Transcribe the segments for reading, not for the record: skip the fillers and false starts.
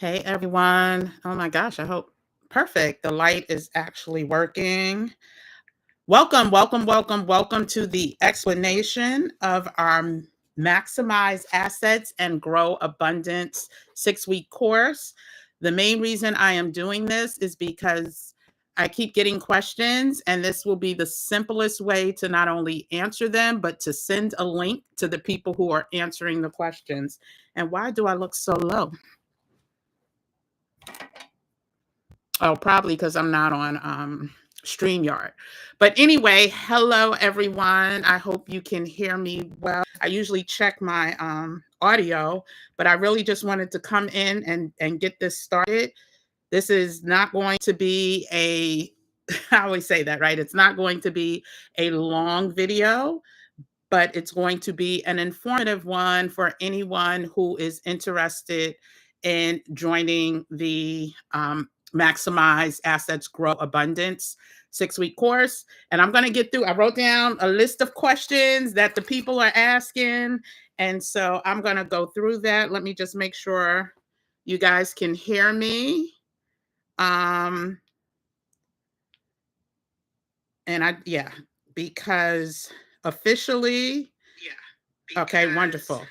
Hey everyone. Oh my gosh, I hope perfect. The light is actually working. Welcome to the explanation of our Maximize Assets and Grow Abundance 6-week course. The main reason I am doing this is because I keep getting questions, and this will be the simplest way to not only answer them, but to send a link to the people who are answering the questions. And why do I look so low? Oh, probably because I'm not on StreamYard. But anyway, hello everyone. I hope you can hear me well. I usually check my audio, but I really just wanted to come in and get this started. This is not going to be a I always say that, right? It's not going to be a long video, but it's going to be an informative one for anyone who is interested in joining the Maximize Assets Grow Abundance 6-week course. And I'm going to get through, I wrote down a list of questions that the people are asking. And so I'm going to go through that. Let me just make sure you guys can hear me. Because officially, okay, wonderful.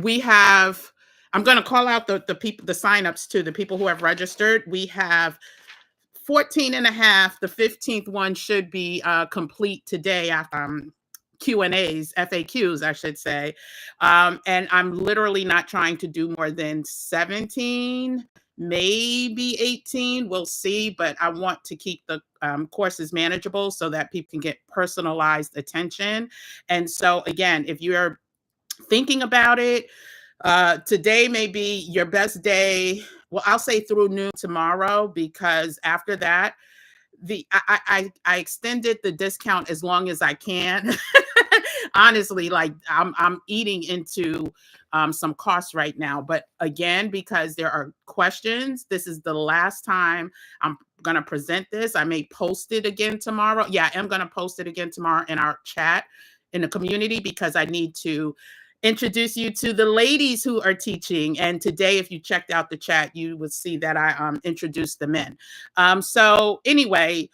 We have, I'm going to call out the people, the signups too, the people who have registered. We have 14 and a half. The 15th one should be complete today after Q&As, FAQs, I should say. And I'm literally not trying to do more than 17, maybe 18. We'll see, but I want to keep the courses manageable so that people can get personalized attention. And so again, if you're thinking about it, today may be your best day. Well, I'll say through noon tomorrow, because after that, I extended the discount as long as I can. Honestly, like I'm eating into some costs right now. But again, because there are questions, this is the last time I'm going to present this. I may post it again tomorrow. Yeah, I am going to post it again tomorrow in our chat in the community, because I need to introduce you to the ladies who are teaching. And today, if you checked out the chat, you would see that I introduced the men. So anyway,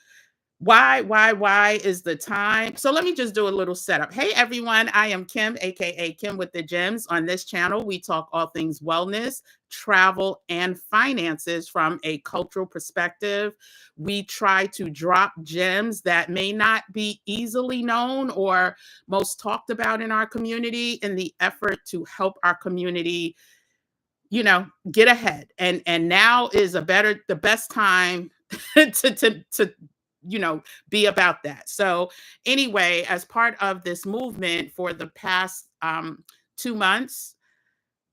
why is the time? So let me just do a little setup. Hey everyone, I am Kim, aka Kim with the Gems. On this channel, we talk all things wellness, travel, and finances from a cultural perspective. We try to drop gems that may not be easily known or most talked about in our community, in the effort to help our community, get ahead. And now is the best time to be about that. So anyway, as part of this movement for the past 2 months,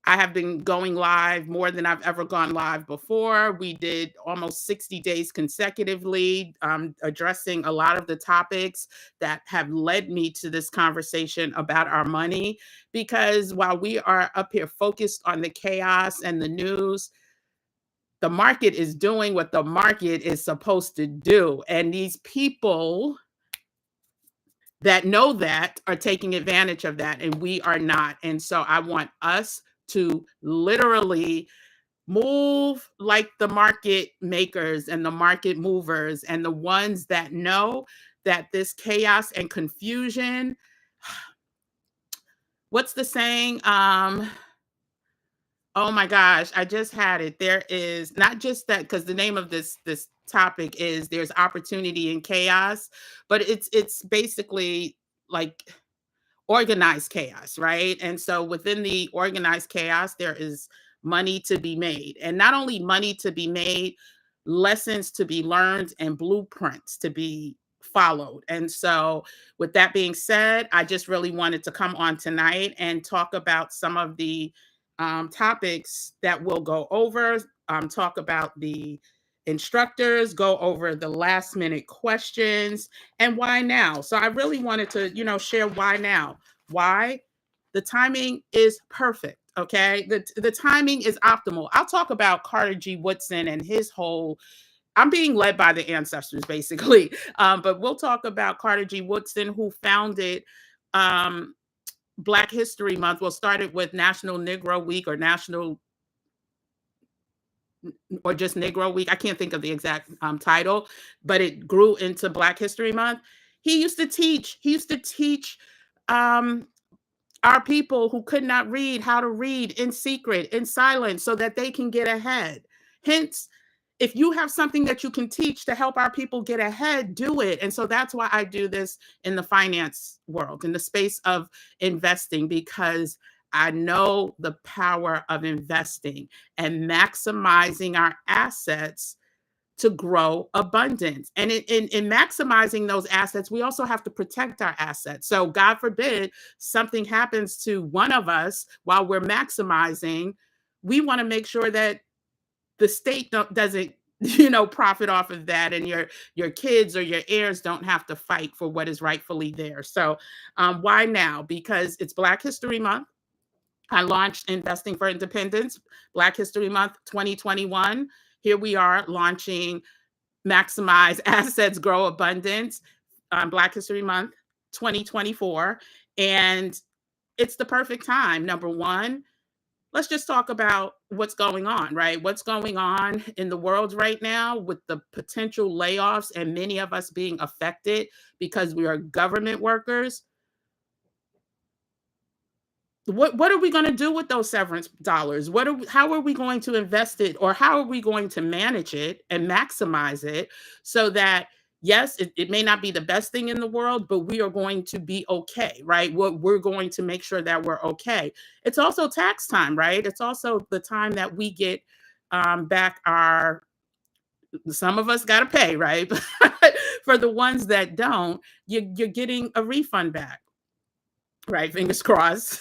I have been going live more than I've ever gone live before. We did almost 60 days consecutively, addressing a lot of the topics that have led me to this conversation about our money. Because while we are up here focused on the chaos and the news, the market is doing what the market is supposed to do. And these people that know that are taking advantage of that, and we are not. And so I want us to literally move like the market makers and the market movers, and the ones that know that this chaos and confusion, what's the saying? Oh my gosh, I just had it. There is not just that, because the name of this topic is there's opportunity in chaos, but it's basically like organized chaos, right? And so within the organized chaos, there is money to be made. And not only money to be made, lessons to be learned and blueprints to be followed. And so, with that being said, I just really wanted to come on tonight and talk about some of the topics that we'll go over, talk about the instructors, go over the last minute questions, and why now. So I really wanted to, share why now. Why? The timing is perfect. Okay. The timing is optimal. I'll talk about Carter G. Woodson and his whole, I'm being led by the ancestors, basically. But we'll talk about Carter G. Woodson, who founded Black History Month, well, started with National Negro Week or National or just Negro Week. I can't think of the exact title, but it grew into Black History Month. He used to teach. He used to teach um, our people who could not read how to read in secret, in silence, so that they can get ahead. Hence, if you have something that you can teach to help our people get ahead, do it. And so that's why I do this in the finance world, in the space of investing, because I know the power of investing and maximizing our assets to grow abundance. And in maximizing those assets, we also have to protect our assets. So God forbid something happens to one of us while we're maximizing, we want to make sure that the state doesn't profit off of that, and your kids or your heirs don't have to fight for what is rightfully theirs. So why now? Because it's Black History Month. I launched Investing for Independence, Black History Month 2021. Here we are launching Maximize Assets, Grow Abundance, Black History Month 2024. And it's the perfect time. Number one, let's just talk about what's going on, right? What's going on in the world right now with the potential layoffs and many of us being affected because we are government workers. What are we going to do with those severance dollars? How are we going to invest it, or how are we going to manage it and maximize it so that, yes, it may not be the best thing in the world, but we are going to be okay, right? We're going to make sure that we're okay. It's also tax time, right? It's also the time that we get back our, some of us got to pay, right? But for the ones that don't, you're getting a refund back. Right, fingers crossed.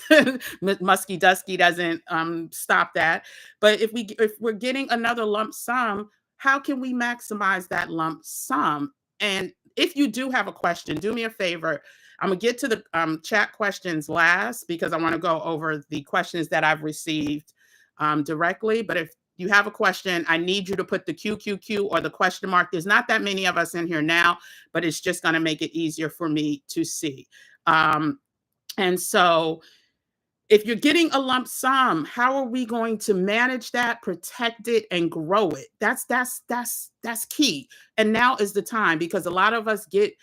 Musky Dusky doesn't stop that. But if we're getting another lump sum, how can we maximize that lump sum? And if you do have a question, do me a favor. I'm gonna get to the chat questions last because I want to go over the questions that I've received directly. But if you have a question, I need you to put the QQQ or the question mark. There's not that many of us in here now, but it's just going to make it easier for me to see. And so if you're getting a lump sum, how are we going to manage that, protect it, and grow it? That's key. And now is the time, because a lot of us get,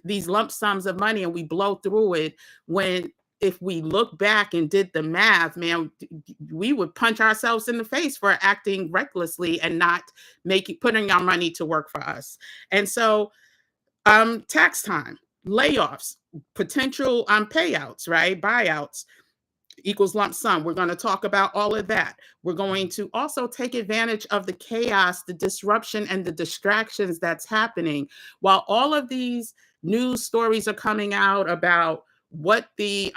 these lump sums of money and we blow through it, when if we look back and did the math, man, we would punch ourselves in the face for acting recklessly and not putting our money to work for us. And so tax time, layoffs, potential payouts, right? Buyouts equals lump sum. We're going to talk about all of that. We're going to also take advantage of the chaos, the disruption, and the distractions that's happening. While all of these news stories are coming out about what the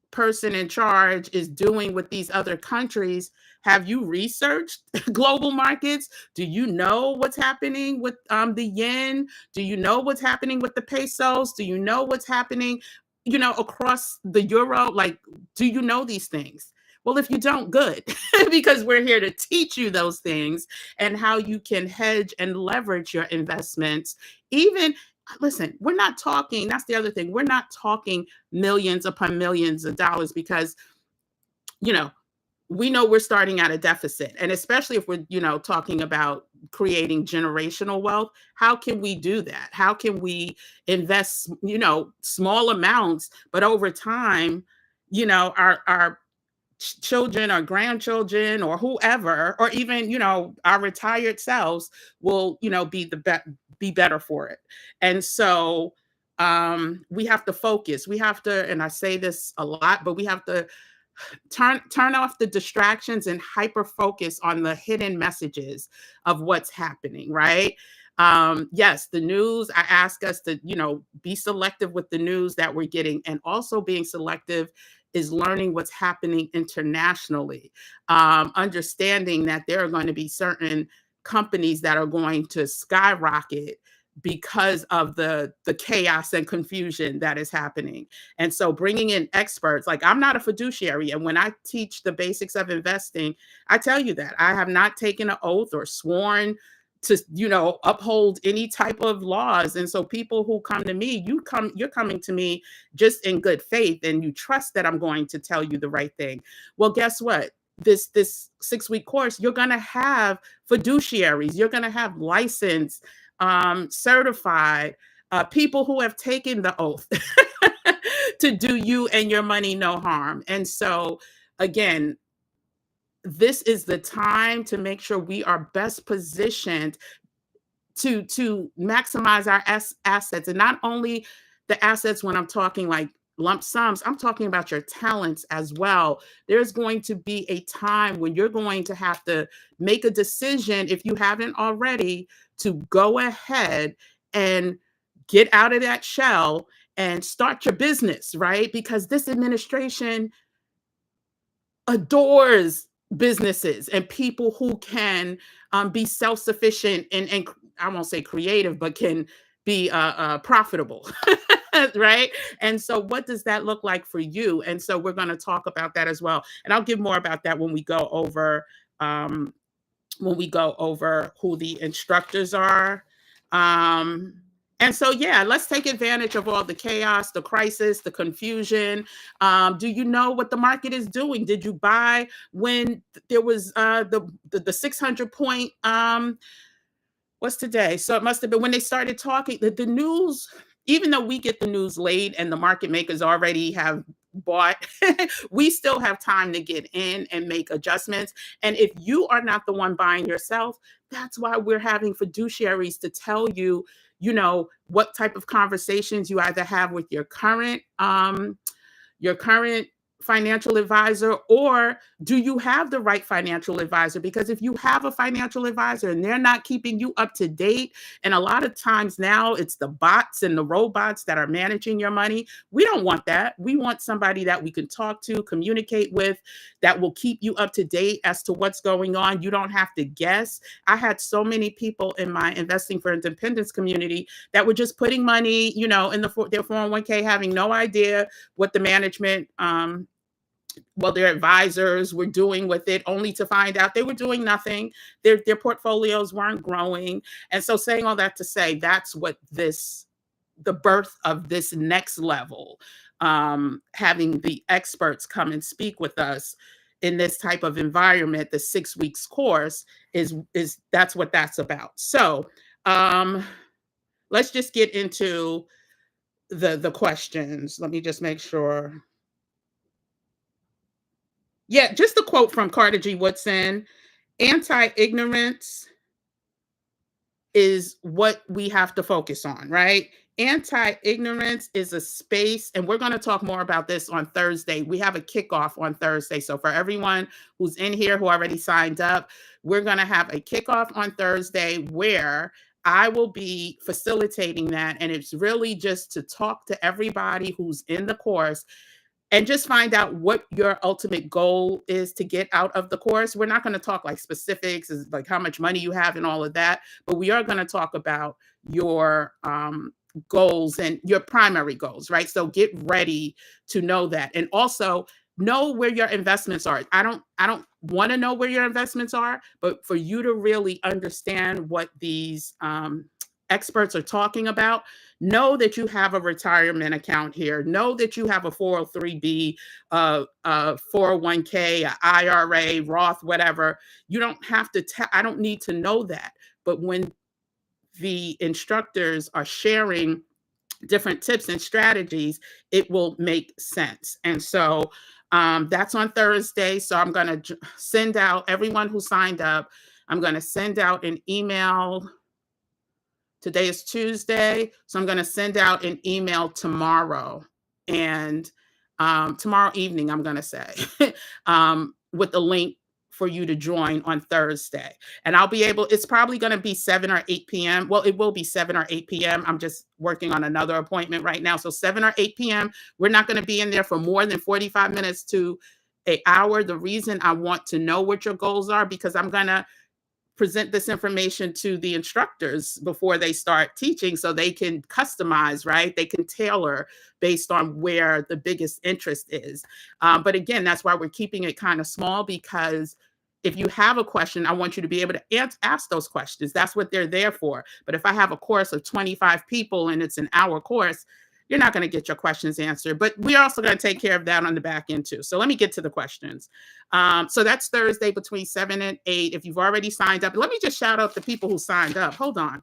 person in charge is doing with these other countries, have you researched global markets? Do you know what's happening with the yen? Do you know what's happening with the pesos? Do you know what's happening, across the euro? Like, do you know these things? Well, if you don't, good, because we're here to teach you those things and how you can hedge and leverage your investments. Even, listen, we're not talking, that's the other thing, we're not talking millions upon millions of dollars, because, we know we're starting at a deficit. And especially if we're, talking about creating generational wealth, how can we do that? How can we invest, small amounts, but over time, our children or grandchildren or whoever, or even, our retired selves will, be better for it. And so we have to focus. We have to, and I say this a lot, but we have to turn off the distractions and hyper focus on the hidden messages of what's happening, right? Yes, the news, I ask us to, be selective with the news that we're getting, and also being selective is learning what's happening internationally, understanding that there are going to be certain companies that are going to skyrocket because of the chaos and confusion that is happening. And so bringing in experts, like, I'm not a fiduciary, and when I teach the basics of investing, I tell you that I have not taken an oath or sworn to, uphold any type of laws. And so people who come to me, you're coming to me just in good faith, and you trust that I'm going to tell you the right thing. Well, guess what? This 6-week course, you're going to have fiduciaries, you're going to have licensed, certified, people who have taken the oath to do you and your money no harm. And so, again, this is the time to make sure we are best positioned to maximize our assets. And not only the assets, when I'm talking like lump sums, I'm talking about your talents as well. There's going to be a time when you're going to have to make a decision, if you haven't already, to go ahead and get out of that shell and start your business, right? Because this administration adores businesses and people who can, be self-sufficient and I won't say creative, but can be profitable, right? And so, what does that look like for you? And so, we're going to talk about that as well. And I'll give more about that um, when we go over who the instructors are. Um, and so, yeah, let's take advantage of all the chaos, the crisis, the confusion. Do you know what the market is doing? Did you buy when there was the 600 point? What's today? So it must have been when they started talking. The news, even though we get the news late and the market makers already have bought, we still have time to get in and make adjustments. And if you are not the one buying yourself, that's why we're having fiduciaries to tell you, what type of conversations you either have with your current financial advisor, or do you have the right financial advisor? Because if you have a financial advisor and they're not keeping you up to date, and a lot of times now it's the bots and the robots that are managing your money, we don't want that. We want somebody that we can talk to, communicate with, that will keep you up to date as to what's going on. You don't have to guess. I had so many people in my Investing for Independence community that were just putting money, in their 401k, having no idea what the management, their advisors were doing with it, only to find out they were doing nothing. Their portfolios weren't growing. And so, saying all that to say, that's what the birth of this next level, having the experts come and speak with us in this type of environment, the 6 weeks course is that's what that's about. So, let's just get into the questions. Let me just make sure. Yeah, just a quote from Carter G. Woodson: anti-ignorance is what we have to focus on, right? Anti-ignorance is a space, and we're going to talk more about this on Thursday. We have a kickoff on Thursday. So for everyone who's in here who already signed up, we're going to have a kickoff on Thursday where I will be facilitating that. And it's really just to talk to everybody who's in the course and just find out what your ultimate goal is to get out of the course. We're not going to talk like specifics, like how much money you have and all of that, but we are going to talk about your goals and your primary goals, right? So get ready to know that. And also know where your investments are. I don't want to know where your investments are, but for you to really understand what these experts are talking about, know that you have a retirement account here. Know that you have a 403b, 401k, a IRA, Roth, whatever. You don't have to I don't need to know that. But when the instructors are sharing different tips and strategies, it will make sense. And so that's on Thursday. So I'm going to send out everyone who signed up. I'm going to send out an email. Today is Tuesday, so I'm going to send out an email tomorrow, and tomorrow evening, I'm going to say, with the link for you to join on Thursday. And I'll be able, it's probably going to be 7 or 8 p.m. Well, it will be 7 or 8 p.m. I'm just working on another appointment right now. So 7 or 8 p.m., we're not going to be in there for more than 45 minutes to an hour. The reason I want to know what your goals are, because I'm going to present this information to the instructors before they start teaching so they can customize, right? They can tailor based on where the biggest interest is. But again, that's why we're keeping it kind of small, because if you have a question, I want you to be able to ask those questions. That's what they're there for. But if I have a course of 25 people and it's an hour course, you're not going to get your questions answered. But we're also going to take care of that on the back end too. So let me get to the questions. So that's Thursday between 7 and 8. If you've already signed up, let me just shout out the people who signed up. Hold on.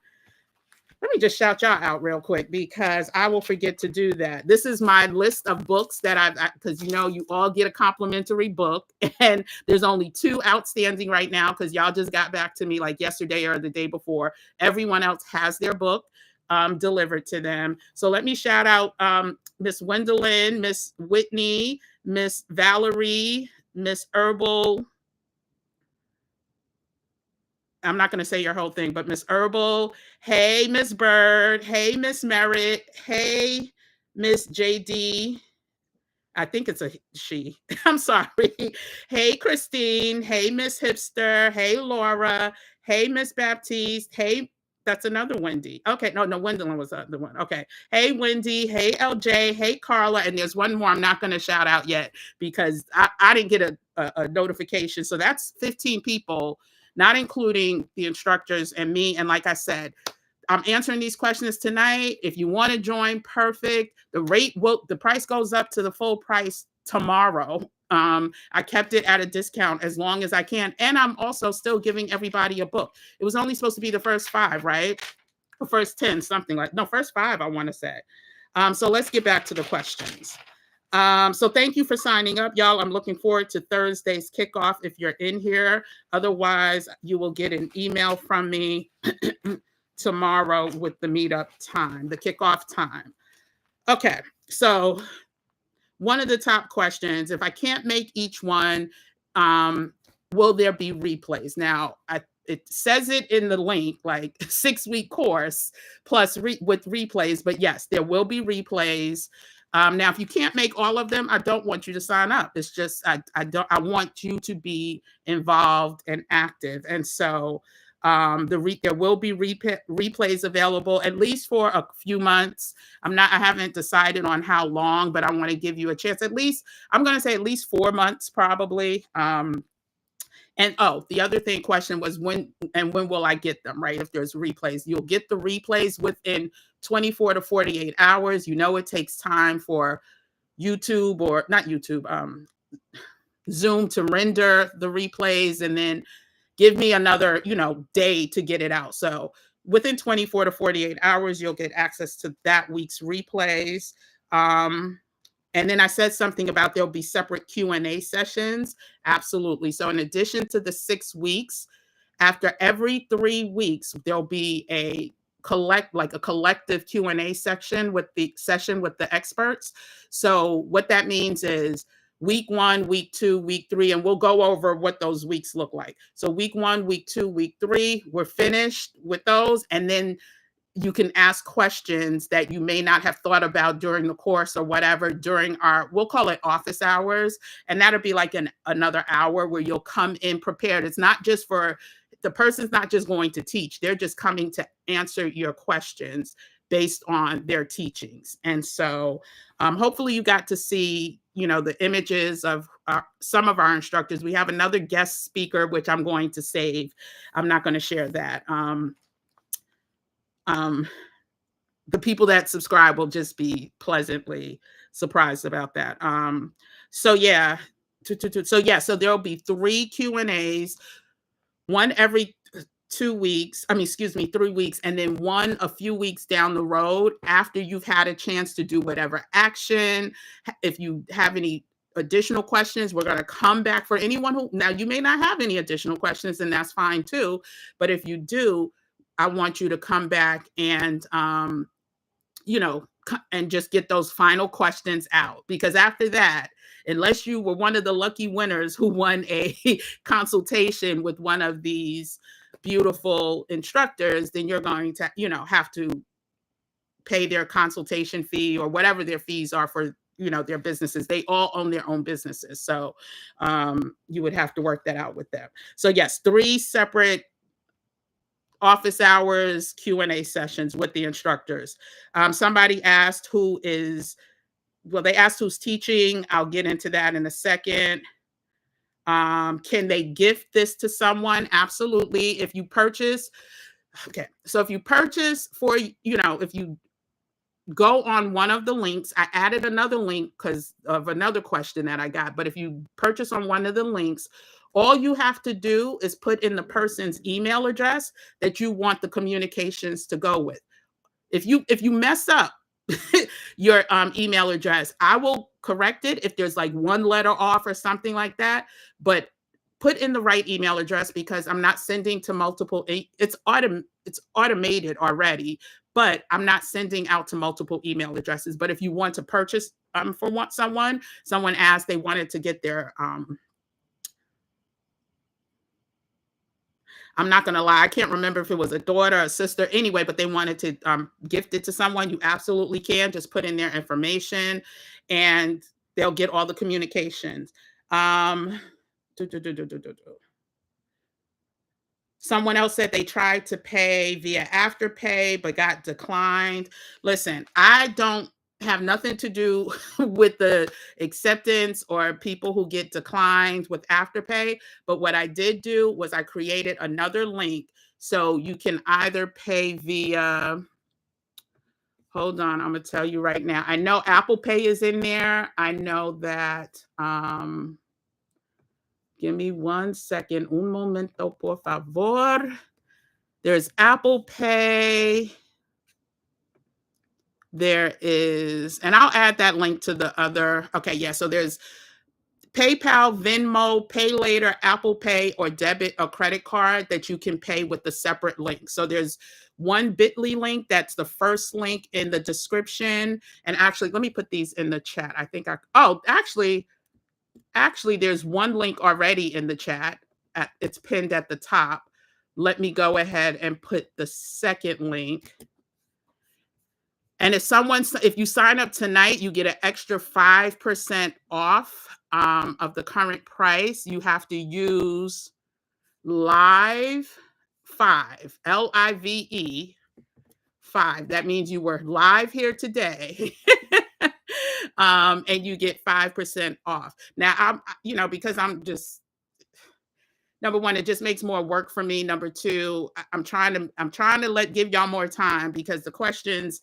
Let me just shout y'all out real quick because I will forget to do that. This is my list of books that because you know, you all get a complimentary book, and there's only 2 outstanding right now because y'all just got back to me like yesterday or the day before. Everyone else has their book delivered to them. So let me shout out Miss Gwendolyn, Miss Whitney, Miss Valerie, Miss Herbal. I'm not going to say your whole thing, but Miss Herbal. Hey, Miss Bird. Hey, Miss Merritt. Hey, Miss JD. I think it's a she. I'm sorry. Hey, Christine. Hey, Miss Hipster. Hey, Laura. Hey, Miss Baptiste. Hey, that's another Wendy. Okay, no, Gwendolyn was the one. Okay. Hey, Wendy. Hey, LJ. Hey, Carla. And there's one more I'm not going to shout out yet because I didn't get a notification. So that's 15 people, not including the instructors and me. And like I said, I'm answering these questions tonight. If you want to join, perfect. The price goes up to the full price tomorrow. I kept it at a discount as long as I can. And I'm also still giving everybody a book. It was only supposed to be the first 5, right? The first 10, something like, no, first 5, I want to say. So let's get back to the questions. So thank you for signing up, y'all. I'm looking forward to Thursday's kickoff if you're in here. Otherwise, you will get an email from me tomorrow with the meetup time, the kickoff time. Okay, so one of the top questions, if I can't make each one, will there be replays? Now, it says it in the link, like 6-week course plus with replays, but yes, there will be replays. Now, if you can't make all of them, I don't want you to sign up. It's just I want you to be involved and active, and so there will be replays available at least for a few months. I haven't decided on how long, but I want to give you a chance. At least I'm going to say at least 4 months probably. And the other question was when will I get them, right? If there's replays, you'll get the replays within 24 to 48 hours. You know, it takes time for YouTube or not YouTube, Zoom to render the replays and then give me another, day to get it out. So within 24 to 48 hours, you'll get access to that week's replays. And then I said something about there'll be separate Q&A sessions. Absolutely. So in addition to the 6 weeks, after every 3 weeks, there'll be a collective Q&A session with the experts. So what that means is week 1, week 2, week 3, and we'll go over what those weeks look like. So week 1, week 2, week 3, we're finished with those. And then you can ask questions that you may not have thought about during the course or whatever during we'll call it office hours. And that'll be like another hour where you'll come in prepared. It's not just the person's not just going to teach. They're just coming to answer your questions based on their teachings. And so hopefully you got to see, the images of some of our instructors. We have another guest speaker, which I'm going to save. I'm not going to share that. The people that subscribe will just be pleasantly surprised about that. So there'll be 3 Q&As, one every 3 weeks, and then one a few weeks down the road after you've had a chance to do whatever action. If you have any additional questions, we're going to come back for anyone now you may not have any additional questions, and that's fine too. But if you do, I want you to come back and, and just get those final questions out. Because after that, unless you were one of the lucky winners who won a consultation with one of these beautiful instructors, then you're going to, have to pay their consultation fee or whatever their fees are for, their businesses. They all own their own businesses. So you would have to work that out with them. So yes, 3 separate office hours, Q&A sessions with the instructors. Somebody asked they asked who's teaching. I'll get into that in a second. Can they gift this to someone? Absolutely. If you purchase, okay. So if you purchase for, if you go on one of the links, I added another link because of another question that I got. But if you purchase on one of the links, all you have to do is put in the person's email address that you want the communications to go with. If you mess up your email address, I will correct it if there's like one letter off or something like that. But put in the right email address because I'm not sending to multiple. It's automated already, but I'm not sending out to multiple email addresses. But if you want to purchase for someone asked, they wanted to get their I'm not going to lie. I can't remember if it was a daughter or a sister anyway, but they wanted to gift it to someone. You absolutely can just put in their information and they'll get all the communications. Um, do, do, do, do, do, do, do. Someone else said they tried to pay via Afterpay, but got declined. Listen, I don't have nothing to do with the acceptance or people who get declined with Afterpay. But what I did do was I created another link. So you can either pay via, hold on, I'm going to tell you right now. I know Apple Pay is in there. I know that, give me 1 second. Un momento, por favor. There's Apple Pay. There is, and I'll add that link to the other. Okay, yeah. So there's PayPal, Venmo, Pay Later, Apple Pay, or debit or credit card that you can pay with the separate link. So there's one Bitly link. That's the first link in the description. And actually, let me put these in the chat. I think actually, there's one link already in the chat. It's pinned at the top. Let me go ahead and put the second link. And if you sign up tonight, you get an extra 5% off of the current price. You have to use Live 5, LIVE 5. That means you were live here today. And you get 5% off. Now, because I'm just, number one, it just makes more work for me. Number two, I'm trying to give y'all more time because the questions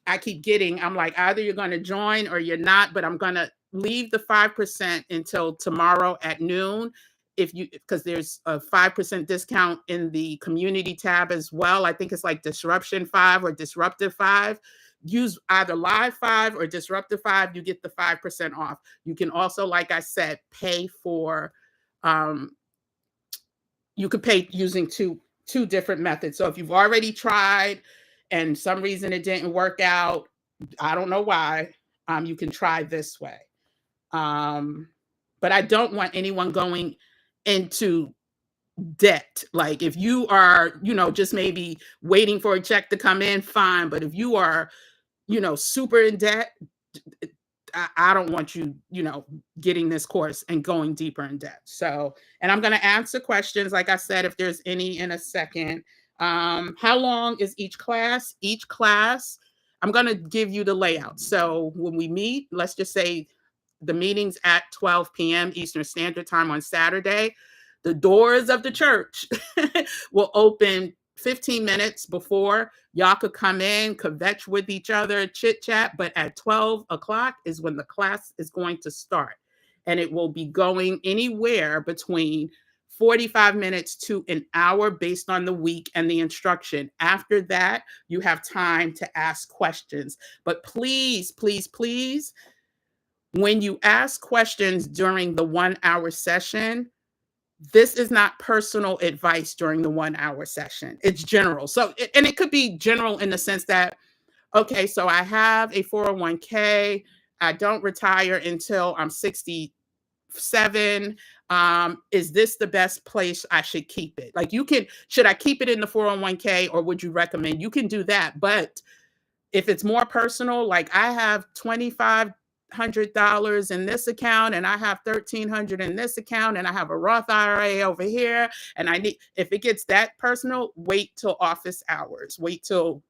I keep getting, I'm like, either you're going to join or you're not, but I'm going to leave the 5% until tomorrow at noon. Because there's a 5% discount in the community tab as well. I think it's like Disruption 5 or Disruptive 5. Use either Live 5 or Disruptive 5. You get the 5% off. You can also, like I said, pay for, you could pay using two different methods. So if you've already tried and some reason it didn't work out, I don't know why, you can try this way. But I don't want anyone going into debt. Like if you are, just maybe waiting for a check to come in, fine. But if you are, super in debt, I don't want you, getting this course and going deeper in debt. So, and I'm going to answer questions, like I said, if there's any in a second. How long is each class? Each class, I'm going to give you the layout. So when we meet, let's just say the meeting's at 12 p.m. Eastern Standard Time on Saturday. The doors of the church will open 15 minutes before. Y'all could come in, kvetch with each other, chit chat, but at 12 o'clock is when the class is going to start. And it will be going anywhere between 45 minutes to an hour based on the week and the instruction. After that, you have time to ask questions. But please, please, please, when you ask questions during the 1 hour session, this is not personal advice during the 1 hour session. It's general. So, and it could be general in the sense that, okay, so I have a 401k. I don't retire until I'm 67. Is this the best place I should keep it? Like should I keep it in the 401k or would you recommend? You can do that. But if it's more personal, like I have $2,500 in this account and I have $1,300 in this account and I have a Roth IRA over here, and if it gets that personal, wait till office hours. Wait till,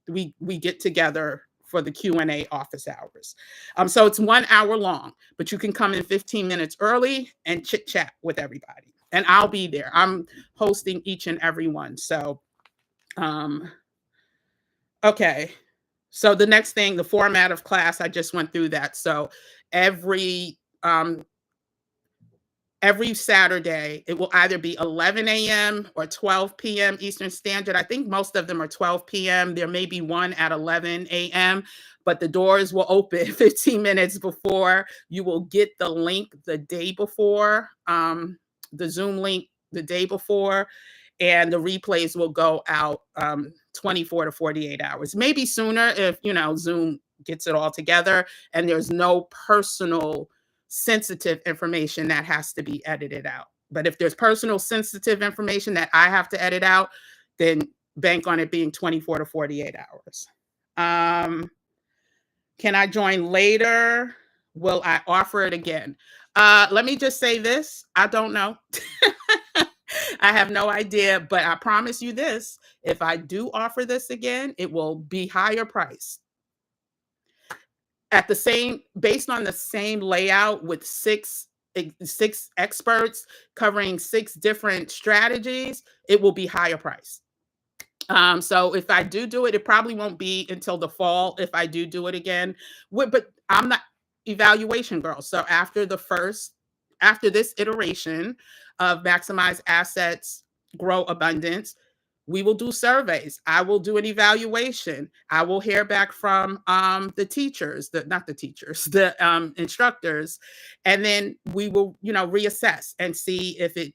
we get together for the Q&A office hours. So it's 1 hour long, but you can come in 15 minutes early and chit chat with everybody. And I'll be there. I'm hosting each and every one. So, okay. So the next thing, the format of class, I just went through that. So every Saturday, it will either be 11 a.m. or 12 p.m. Eastern Standard. I think most of them are 12 p.m. There may be one at 11 a.m., but the doors will open 15 minutes before. You will get the link the day before, the Zoom link the day before, and the replays will go out 24 to 48 hours, maybe sooner if, Zoom gets it all together and there's no personal sensitive information that has to be edited out. But if there's personal sensitive information that I have to edit out, then bank on it being 24 to 48 hours. Can I join later? Will I offer it again? Let me just say this. I don't know. I have no idea, but I promise you this. If I do offer this again, it will be higher price. Based on the same layout with six experts covering 6 different strategies, it will be higher price. So if I do it, it probably won't be until the fall if I do it again. But I'm not evaluation girl. So after this iteration of maximize assets, grow abundance, we will do surveys. I will do an evaluation. I will hear back from the teachers, the instructors, and then we will, reassess and see if it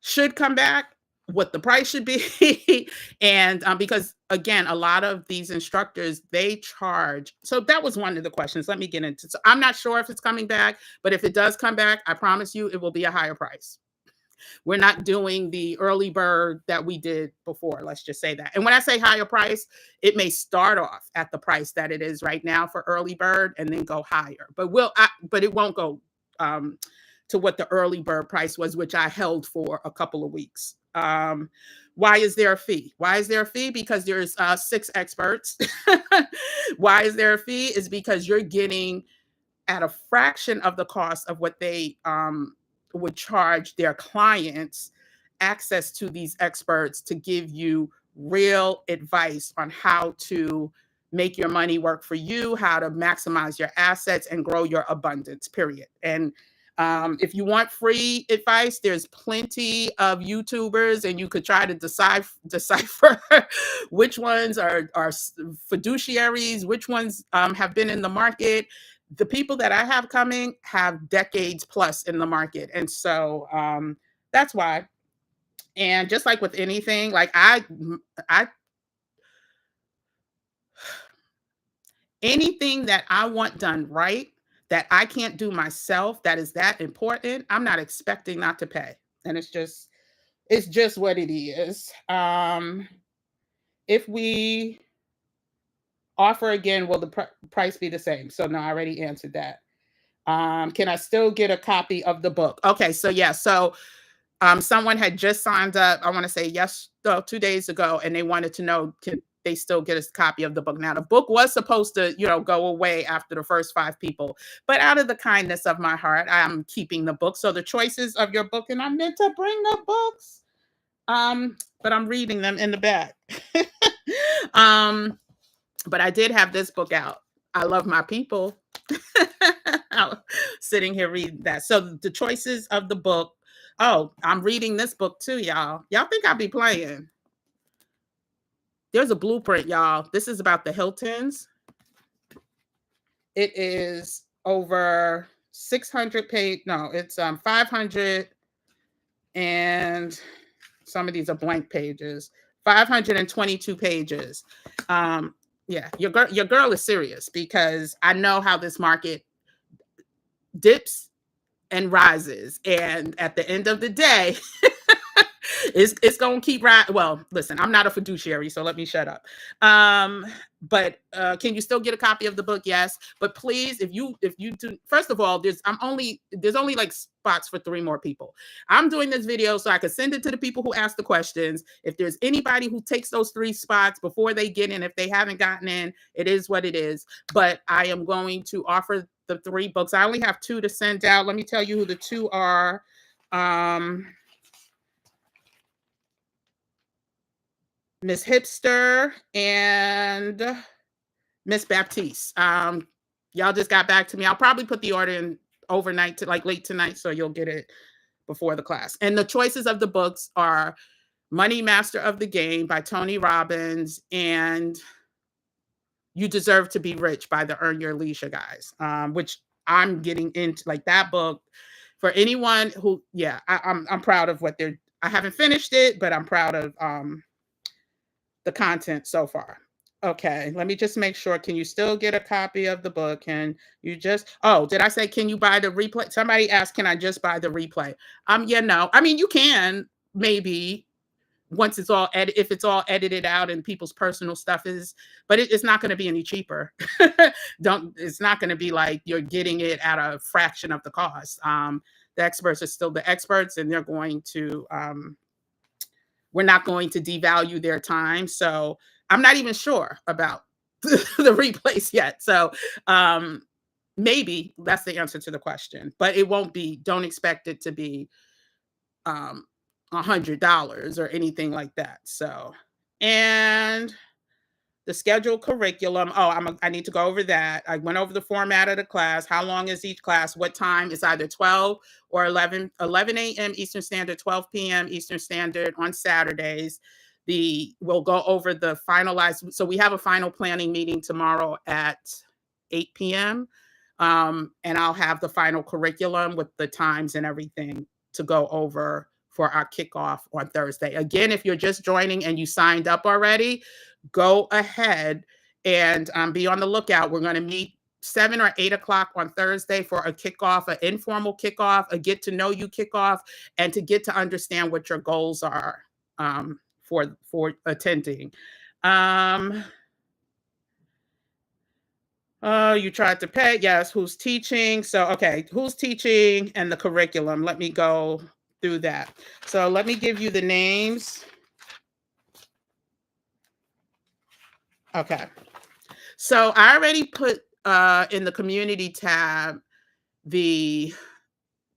should come back, what the price should be. And because again, a lot of these instructors, they charge. So that was one of the questions. Let me get into. So I'm not sure if it's coming back, but if it does come back, I promise you it will be a higher price. We're not doing the early bird that we did before. Let's just say that. And when I say higher price, it may start off at the price that it is right now for early bird and then go higher. But it won't go to what the early bird price was, which I held for a couple of weeks. Why is there a fee? Why is there a fee? Because there's 6 experts. Why is there a fee? Is because you're getting at a fraction of the cost of what they would charge their clients access to these experts to give you real advice on how to make your money work for you, how to maximize your assets and grow your abundance, period. And if you want free advice, there's plenty of YouTubers, and you could try to decipher which ones are fiduciaries, which ones have been in the market. The people that I have coming have decades plus in the market. And so that's why. And just like with anything, like anything that I want done right, that I can't do myself, that is that important, I'm not expecting not to pay. And it's just what it is. If we offer again, will the price be the same? So no, I already answered that. Can I still get a copy of the book? Okay, so yeah, so someone had just signed up, I want to say 2 days ago, and they wanted to know, can they still get a copy of the book? Now, the book was supposed to, go away after the first 5 people, but out of the kindness of my heart, I'm keeping the book. So the choices of your book, and I meant to bring the books, but I'm reading them in the back. But I did have this book out. I love my people. Sitting here reading that. So the choices of the book. Oh, I'm reading this book too, y'all. Y'all think I'll be playing? There's a blueprint, y'all. This is about the Hiltons. It is over 600 page. No, it's 500, and some of these are blank pages. 522 pages. Yeah, your girl is serious, because I know how this market dips and rises, and at the end of the day, It's gonna keep right. Well, listen, I'm not a fiduciary, so let me shut up. But can you still get a copy of the book? Yes, but please, if you do, first of all, there's only like spots for 3 more people. I'm doing this video so I can send it to the people who ask the questions. If there's anybody who takes those 3 spots before they get in, if they haven't gotten in, it is what it is. But I am going to offer the 3 books. I only have 2 to send out. Let me tell you who the 2 are. Miss Hipster and Miss Baptiste. Y'all just got back to me. I'll probably put the order in overnight to like late tonight, so you'll get it before the class. And the choices of the books are Money Master of the Game by Tony Robbins and You Deserve to Be Rich by the Earn Your Leisure guys, which I'm getting into, like, that book. For anyone who, yeah, I'm proud of what I haven't finished it, but I'm proud of the content so far. Okay, let me just make sure. Can you still get a copy of the book? Can you just, oh, did I say, can you buy the replay? Somebody asked, can I just buy the replay? Yeah, no. I mean, you can maybe once it's all if it's all edited out and people's personal stuff is, but it's not going to be any cheaper. It's not going to be like you're getting it at a fraction of the cost. The experts are still the experts, and they're going to, we're not going to devalue their time. So I'm not even sure about the replays yet. So maybe that's the answer to the question, but it won't be, don't expect it to be $100 or anything like that. So, and the scheduled curriculum. Oh, I need to go over that. I went over the format of the class. How long is each class? What time? It's either 12 or 11 a.m. Eastern Standard, 12 p.m. Eastern Standard on Saturdays. We'll go over the finalized. So we have a final planning meeting tomorrow at 8 p.m. And I'll have the final curriculum with the times and everything to go over for our kickoff on Thursday. Again, if you're just joining and you signed up already, go ahead and be on the lookout. We're going to meet 7 or 8 o'clock on Thursday for a kickoff, an informal kickoff, a get to know you kickoff, and to get to understand what your goals are for attending. You tried to pay. Yes. Who's teaching? So, okay. Who's teaching and the curriculum? Let me go through that. So let me give you the names. Okay. So I already put in the community tab the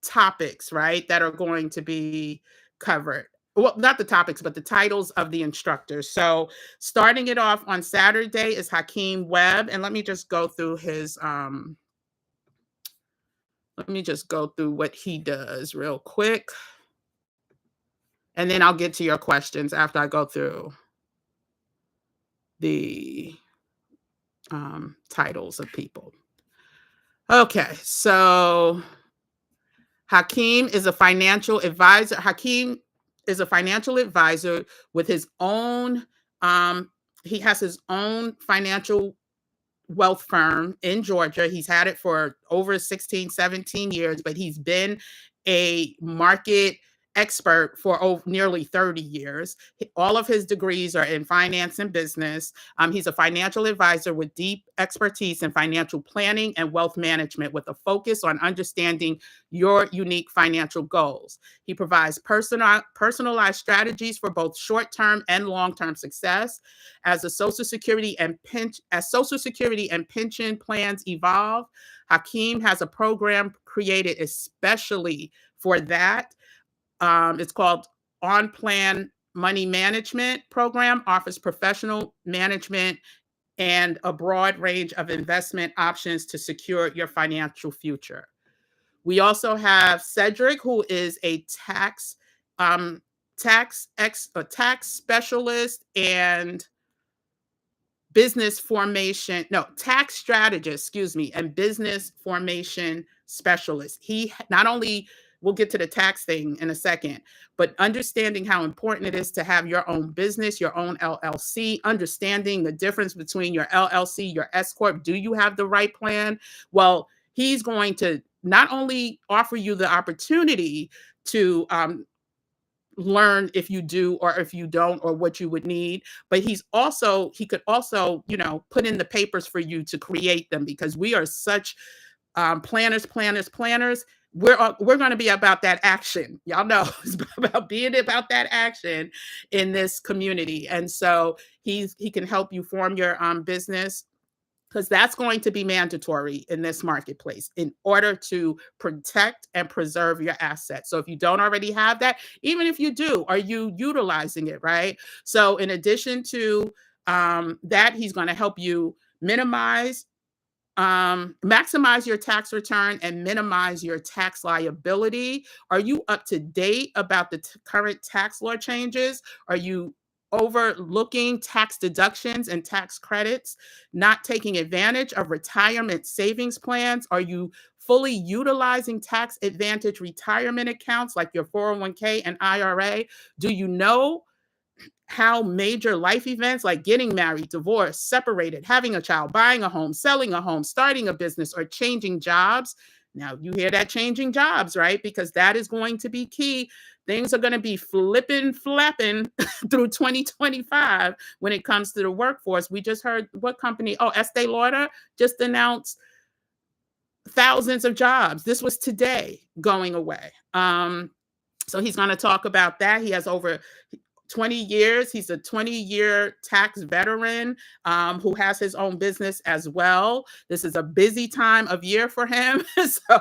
topics, right, that are going to be covered. Well, not the topics, but the titles of the instructors. So starting it off on Saturday is Hakeem Webb. And let me just go through his, let me just go through what he does real quick. And then I'll get to your questions after I go through the titles of people. Okay, so Hakeem is a financial advisor. Hakeem is a financial advisor with his own, he has his own financial wealth firm in Georgia. He's had it for over 16, 17 years, but he's been a market expert for nearly 30 years. All of his degrees are in finance and business. He's a financial advisor with deep expertise in financial planning and wealth management with a focus on understanding your unique financial goals. He provides personalized strategies for both short-term and long-term success. As Social Security and pension plans evolve, Hakeem has a program created especially for that. It's called On Plan Money Management Program, offers professional management and a broad range of investment options to secure your financial future. We also have Cedric, who is a tax specialist and tax strategist, and business formation specialist. He not only, we'll get to the tax thing in a second, but understanding how important it is to have your own business, your own LLC, understanding the difference between your LLC, your S Corp. Do you have the right plan? Well, he's going to not only offer you the opportunity to learn if you do or if you don't, or what you would need. But he could also, put in the papers for you to create them, because we are such planners. We're going to be about that action. Y'all know it's about being about that action in this community. And so he can help you form your business, because that's going to be mandatory in this marketplace in order to protect and preserve your assets. So if you don't already have that, even if you do, are you utilizing it, right? So in addition to that, he's going to help you maximize your tax return and minimize your tax liability. Are you up to date about the current tax law changes? Are you overlooking tax deductions and tax credits, not taking advantage of retirement savings plans? Are you fully utilizing tax advantage retirement accounts like your 401k and IRA? Do you know how major life events like getting married, divorced, separated, having a child, buying a home, selling a home, starting a business, or changing jobs? Now, you hear that, changing jobs, right? Because that is going to be key. Things are going to be flapping through 2025 when it comes to the workforce. We just heard what company? Oh, Estee Lauder just announced thousands of jobs. This was today, going away. So he's going to talk about that. He has over 20 years. He's a 20-year tax veteran who has his own business as well. This is a busy time of year for him. So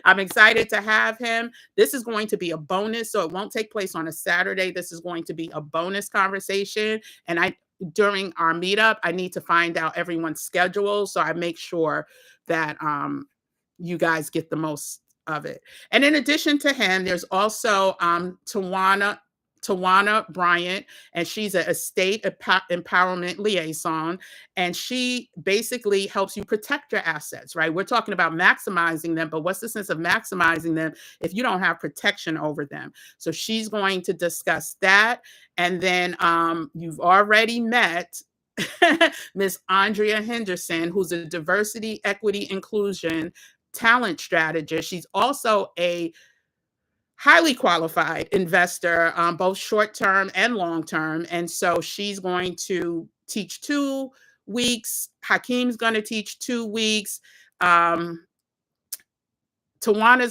I'm excited to have him. This is going to be a bonus, so it won't take place on a Saturday. This is going to be a bonus conversation. And during our meetup, I need to find out everyone's schedule, so I make sure that you guys get the most of it. And in addition to him, there's also Tawana Bryant, and she's an estate empowerment liaison, and she basically helps you protect your assets, right? We're talking about maximizing them, but what's the sense of maximizing them if you don't have protection over them? So she's going to discuss that. And then you've already met Miss Andrea Henderson, who's a diversity, equity, inclusion talent strategist. She's also a highly qualified investor, both short-term and long-term. And so she's going to teach 2 weeks. Hakeem's going to teach 2 weeks. Tawana's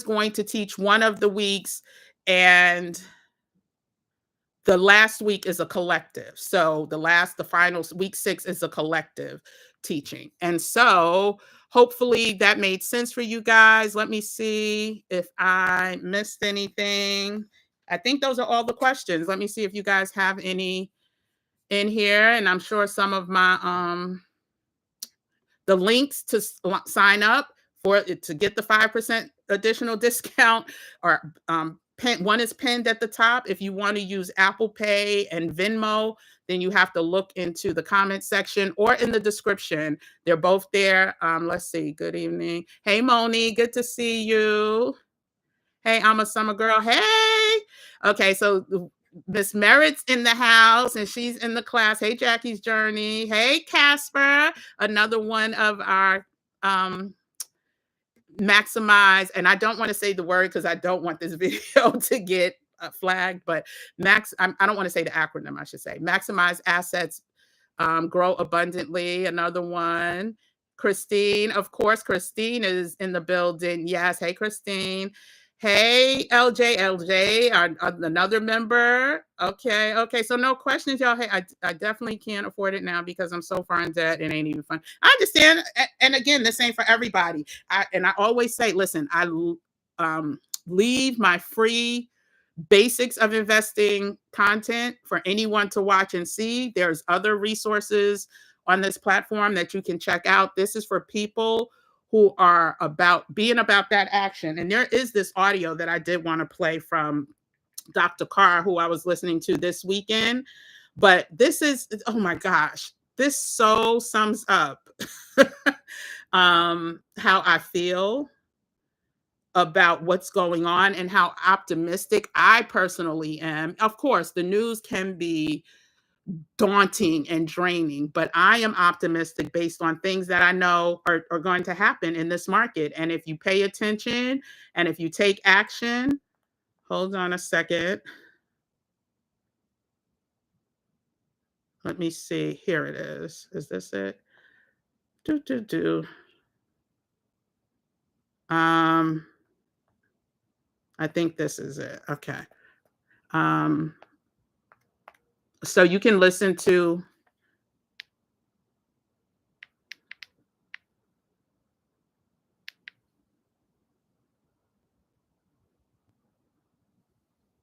going to teach one of the weeks. And the last week is a collective. So the final week 6 is a collective teaching. And so hopefully that made sense for you guys. Let me see if I missed anything. I think those are all the questions. Let me see if you guys have any in here. And I'm sure some of my the links to sign up for it to get the 5% additional discount are one is pinned at the top. If you want to use Apple Pay and Venmo, then you have to look into the comment section or in the description. They're both there. Let's see. Good evening. Hey, Moni. Good to see you. Hey, I'm a summer girl. Hey. Okay, so Miss Merritt's in the house and she's in the class. Hey, Jackie's Journey. Hey, Casper. Another one of our maximize, and I don't want to say the word because I don't want this video to get flagged, but I don't want to say the acronym, I should say. Maximize assets, grow abundantly. Another one. Christine, of course, Christine is in the building. Yes. Hey, Christine. Hey, LJ, another member. Okay. So no questions, y'all. Hey, I definitely can't afford it now because I'm so far in debt. It ain't even fun. I understand. And again, this ain't for everybody. I always say, listen, I leave my free basics of investing content for anyone to watch and see. There's other resources on this platform that you can check out. This is for people who are being about that action. And there is this audio that I did want to play from Dr. Carr, who I was listening to this weekend. But this is, oh my gosh, this so sums up how I feel about what's going on and how optimistic I personally am. Of course, the news can be daunting and draining, but I am optimistic based on things that I know are going to happen in this market. And if you pay attention and if you take action, hold on a second. Let me see. Here it is. Is this it? Do do do. Um, I think this is it. Okay. Um, so you can listen to.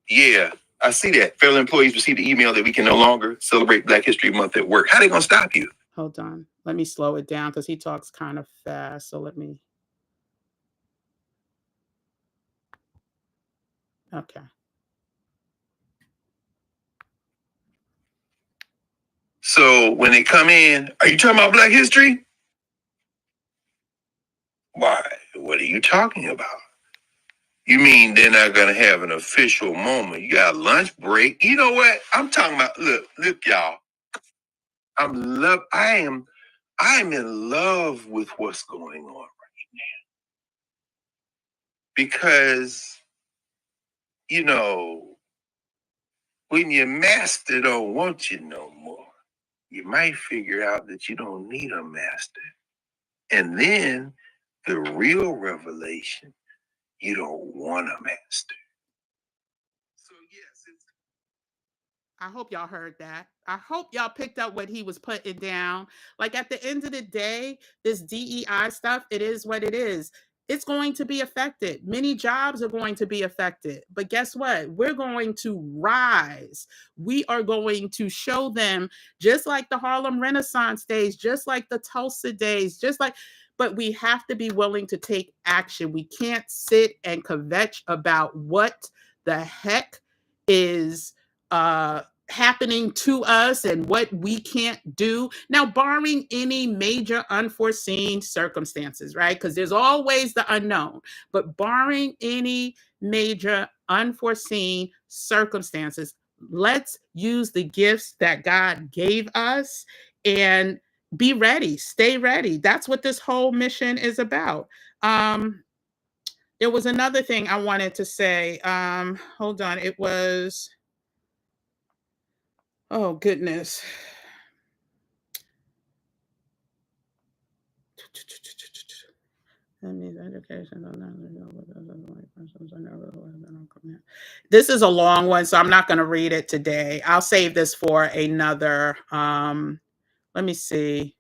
Yeah, I see that. Federal employees receive the email that we can no longer celebrate Black History Month at work. How they gonna stop you? Hold on. Let me slow it down because he talks kind of fast. So let me. Okay. So when they come in, are you talking about Black history? Why? What are you talking about? You mean they're not gonna have an official moment? You got a lunch break. You know what? I'm talking about. Look, y'all. I am in love with what's going on right now because you know when your master don't want you no more, you might figure out that you don't need a master, and then the real revelation, you don't want a master. So yes, it's. I hope y'all heard that. I hope y'all picked up what he was putting down. Like at the end of the day, this DEI stuff, it is what it is. It's going to be affected. Many jobs are going to be affected. But guess what? We're going to rise. We are going to show them, just like the Harlem Renaissance days, just like the Tulsa days, just like, but we have to be willing to take action. We can't sit and kvetch about what the heck is happening to us and what we can't do. Now, barring any major unforeseen circumstances, right? Because there's always the unknown, but barring any major unforeseen circumstances, let's use the gifts that God gave us and be ready, stay ready. That's what this whole mission is about. There was another thing I wanted to say. Hold on. It was, oh goodness. This is a long one, so I'm not going to read it today. I'll save this for another. Let me see.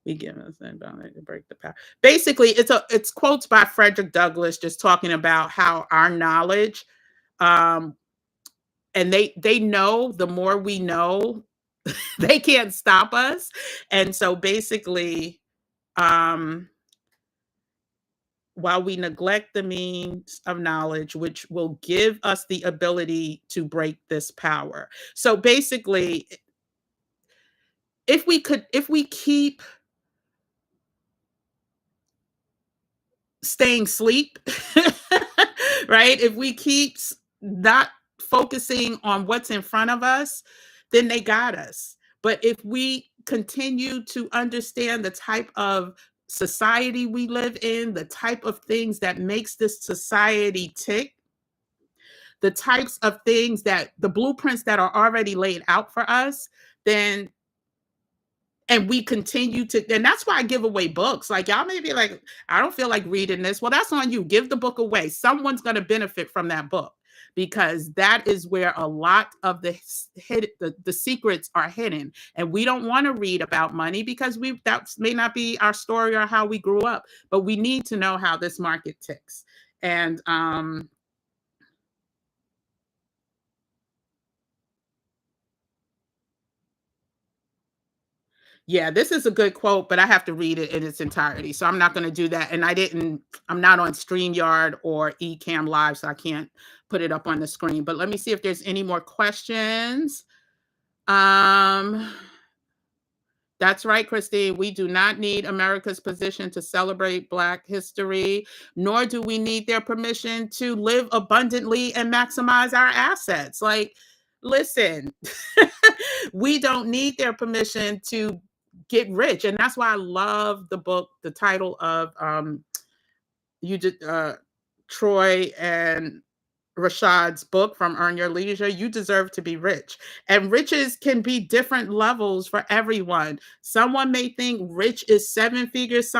We give us to break the power. Basically, it's quotes by Frederick Douglass just talking about how our knowledge, and they know the more we know, they can't stop us. And so basically, while we neglect the means of knowledge, which will give us the ability to break this power. So basically, if we keep staying asleep, right? If we keep not focusing on what's in front of us, then they got us. But if we continue to understand the type of society we live in, the type of things that makes this society tick, the types of things that the blueprints that are already laid out for us, then and we continue to, and that's why I give away books. Like y'all may be like, I don't feel like reading this. Well, that's on you. Give the book away. Someone's going to benefit from that book because that is where a lot of the secrets are hidden. And we don't want to read about money because that may not be our story or how we grew up, but we need to know how this market ticks. And yeah, this is a good quote, but I have to read it in its entirety. So I'm not going to do that. And I'm not on StreamYard or Ecamm Live, so I can't put it up on the screen. But let me see if there's any more questions. That's right, Christine. We do not need America's position to celebrate Black history, nor do we need their permission to live abundantly and maximize our assets. Like, listen, we don't need their permission to get rich. And that's why I love the book, the title of you did Troy and Rashad's book from Earn Your Leisure, you deserve to be rich. And riches can be different levels for everyone. Someone may think rich is 7 figures,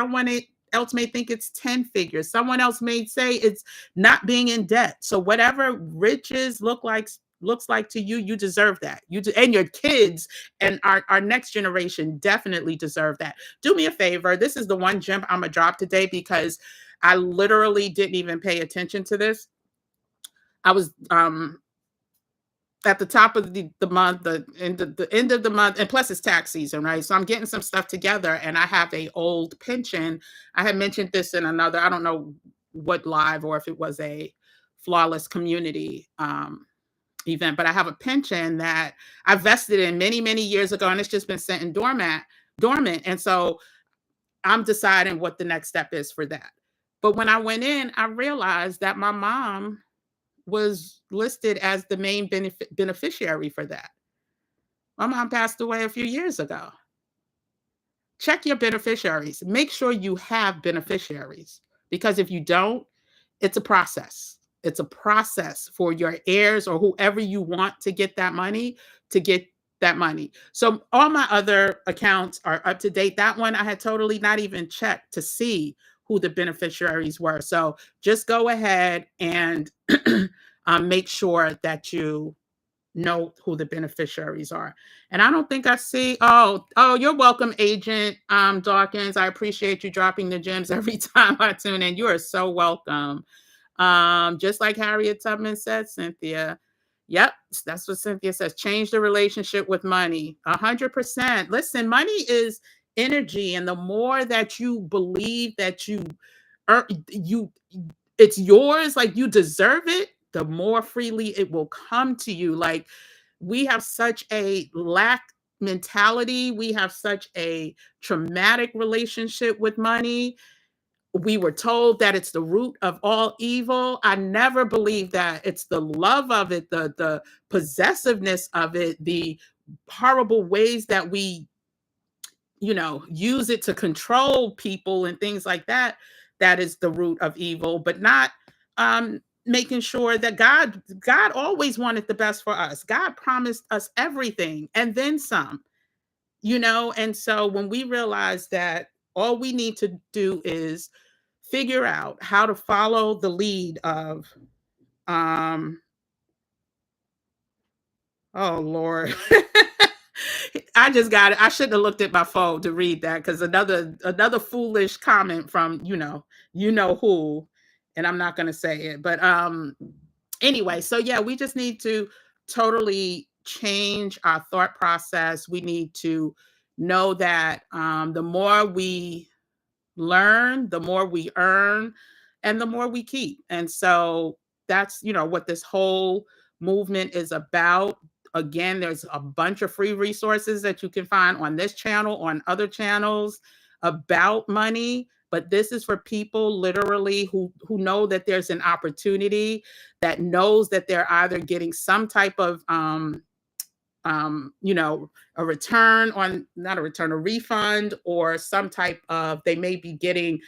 else may think it's 10 figures. Someone else may say it's not being in debt. So whatever riches looks like to you, you deserve that. And your kids and our next generation definitely deserve that. Do me a favor. This is the one gem I'm gonna drop today because I literally didn't even pay attention to this. I was at the top of the month, the end of the month, and plus it's tax season, right? So I'm getting some stuff together, and I have a old pension. I had mentioned this in another, I don't know what live or if it was a flawless community event, but I have a pension that I vested in many years ago, and it's just been sitting dormant. And so I'm deciding what the next step is for that. But when I went in, I realized that my mom was listed as the main beneficiary for that. My mom passed away a few years ago. Check your beneficiaries. Make sure you have beneficiaries because if you don't, it's a process. It's a process for your heirs or whoever you want to get that money to get that money. So all my other accounts are up to date. That one I had totally not even checked to see who the beneficiaries were. So just go ahead and make sure that you know who the beneficiaries are. And I don't think I see, you're welcome, Agent Dawkins. I appreciate you dropping the gems every time I tune in. You are so welcome. Just like Harriet Tubman said, Cynthia. Yep, that's what Cynthia says. Change the relationship with money. 100%. Listen, money is energy, and the more that you believe that you it's yours, like you deserve it, the more freely it will come to you. Like we have such a lack mentality, we have such a traumatic relationship with money. We were told that it's the root of all evil. I never believed that. It's the love of it, the possessiveness of it, the horrible ways that we use it to control people and things like that. That is the root of evil, but not making sure that God always wanted the best for us. God promised us everything and then some. And so when we realize that all we need to do is figure out how to follow the lead of um oh Lord. I just got it. I shouldn't have looked at my phone to read that because another foolish comment from who, and I'm not going to say it. But anyway, so yeah, we just need to totally change our thought process. We need to know that the more we learn, the more we earn, and the more we keep. And so that's, what this whole movement is about. Again, there's a bunch of free resources that you can find on this channel, on other channels about money. But this is for people literally who know that there's an opportunity, that knows that they're either getting some type of a return on, not a return, a refund, or some type of, they may be getting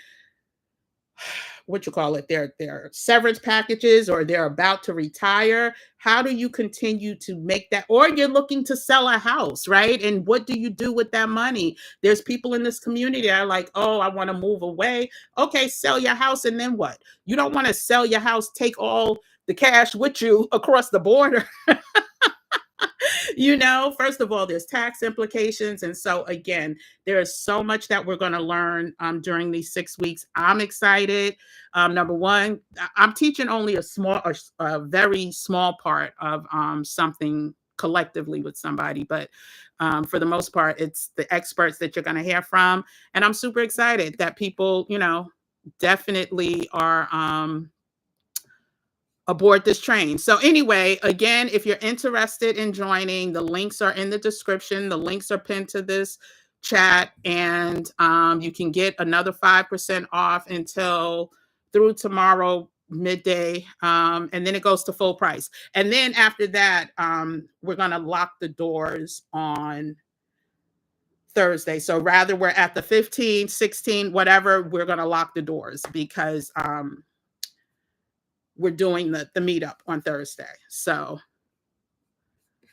what you call it, their severance packages, or they're about to retire. How do you continue to make that? Or you're looking to sell a house, right? And what do you do with that money? There's people in this community that are like, oh, I want to move away. Okay, sell your house, and then what? You don't want to sell your house, take all the cash with you across the border. First of all, there's tax implications. And so, again, there is so much that we're going to learn during these 6 weeks. I'm excited. Number one, I'm teaching only a very small part of something collectively with somebody. But for the most part, it's the experts that you're going to hear from. And I'm super excited that people, definitely are aboard this train. So anyway, again, if you're interested in joining, the links are in the description. The links are pinned to this chat, and you can get another 5% off until through tomorrow midday, and then it goes to full price. And then after that, we're going to lock the doors on Thursday. So rather we're at the 15, 16, whatever, we're going to lock the doors because we're doing the meetup on Thursday. So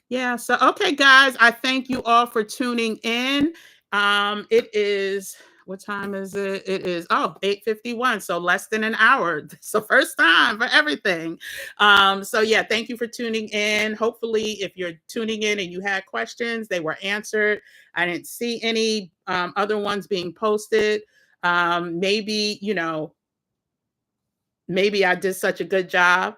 yeah. So, okay, guys, I thank you all for tuning in. It is, what time is it? It is, 8:51. So less than an hour. So first time for everything. So yeah, thank you for tuning in. Hopefully, if you're tuning in and you had questions, they were answered. I didn't see any other ones being posted. Maybe, maybe I did such a good job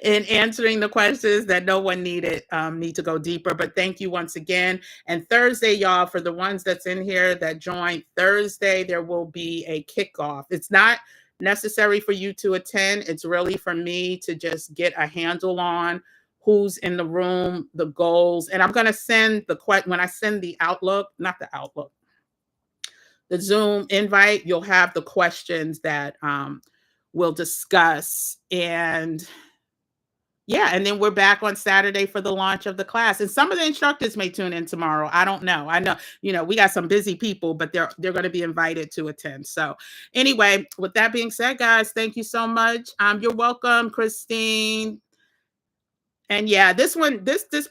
in answering the questions that no one needed me to go deeper. But thank you once again. And Thursday, y'all, for the ones that's in here that joined Thursday, there will be a kickoff. It's not necessary for you to attend. It's really for me to just get a handle on who's in the room, the goals. And I'm going to send when I send the Outlook, not the Outlook, the Zoom invite, you'll have the questions that we'll discuss. And yeah, and then we're back on Saturday for the launch of the class. And some of the instructors may tune in tomorrow. I don't know. I know, we got some busy people, but they're going to be invited to attend. So anyway, with that being said, guys, thank you so much. You're welcome, Christine. And yeah, this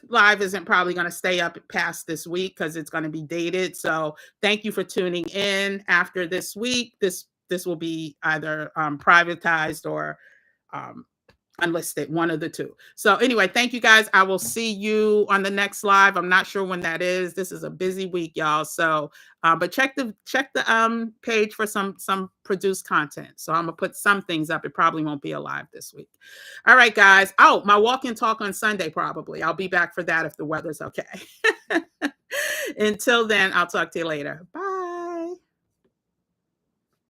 live isn't probably going to stay up past this week because it's going to be dated. So thank you for tuning in. After this week, this will be either privatized or unlisted, one of the two. So anyway, thank you guys. I will see you on the next live. I'm not sure when that is. This is a busy week, y'all. So, but check the page for some produced content. So I'm gonna put some things up. It probably won't be a live this week. All right, guys. Oh, my walk-in talk on Sunday, probably. I'll be back for that if the weather's okay. Until then, I'll talk to you later. Bye.